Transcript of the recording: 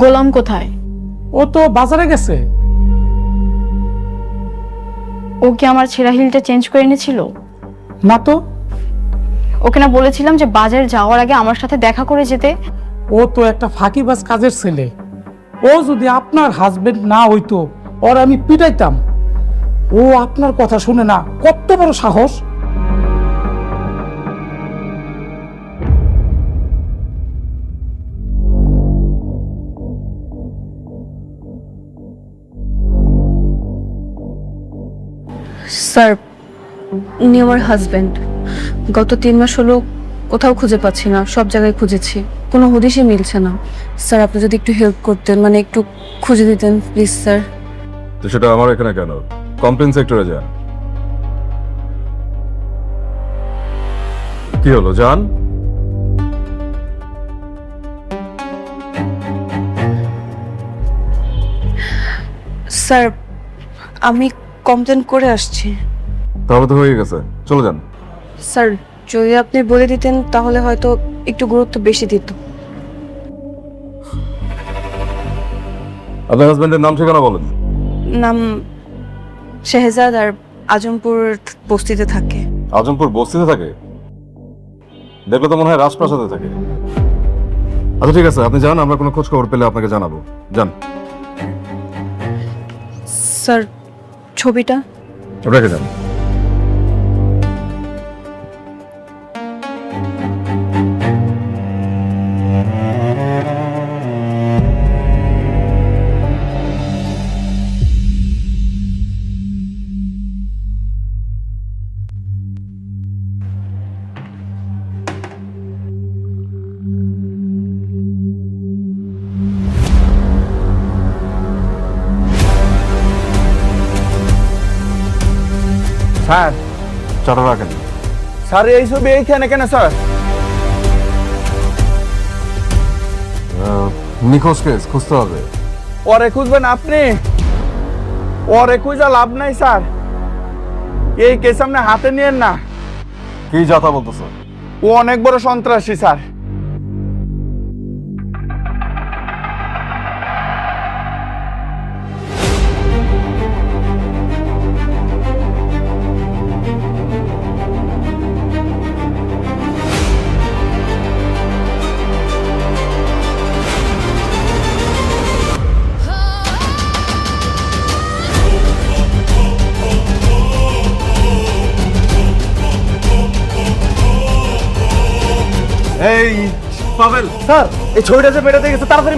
গোলাম কোথায়? ও তো বাজারে গেছে। ও কি আমার ছেঁড়া হিলটা চেঞ্জ করে এনেছিল? না তো। ওকে না বলেছিলাম যে বাজারে যাওয়ার আগে আমার সাথে দেখা করে যেতে? ও তো একটা ফাঁকিবাজ কাজের ছেলে। ও যদি আপনার হাজবেন্ড না হইতো ওর আমি পিটাইতাম। ও আপনার কথা শুনে না, কত বড় সাহস! স্যার, উনি আমার হাজবেন্ড। গত 3 মাস হলো কোথাও খুঁজে পাচ্ছি না, সব জায়গায় খুঁজেছি, কোনো হদিশই মিলছে না। স্যার, আপনি যদি একটু হেল্প করতেন, মানে একটু খুঁজে দিতেন প্লিজ স্যার। তো সেটা আমার এখানে কেন? কমপ্লেন সেক্টরে যান। কি হলো জান? স্যার, আমি কমপ্লেন করে আসছি। তাহলে তো হয়ে গেছে, চলে যান। স্যার, যদি আপনি বলে দিতেন তাহলে হয়তো একটু গুরুত্ব বেশি দিত। আপনার হাজবেন্ডের নাম ঠিকানা বলেন। নাম শেহজাদ, আর আজমপুর বস্তিতে থাকে। আজমপুর বস্তিতে থাকে? দেখলে তো মনে হয় রাজপ্রাসাদে থাকে। আচ্ছা ঠিক আছে, আপনি যান, আমরা কোনো খোঁজ খবর পেলে আপনাকে জানাবো। যান। স্যার, ছবিটা? রেখে যান। স্যার, চাটা রাখেন। স্যার এই ছবি এইখানে কেন স্যার? নিখোঁজ কেস খুঁজতে হবে। ওরে খুঁজবেন আপনি? ওরে খুঁজা লাভ নাই স্যার, এই কেস আপনি হাতে নিয়েন না। কি যাতা বলতেছ? ও অনেক বড় সন্ত্রাসী স্যার। এই পাবেল, স্যার, এই ছবিটা যে বেরোতে গেছে তাড়াতাড়ি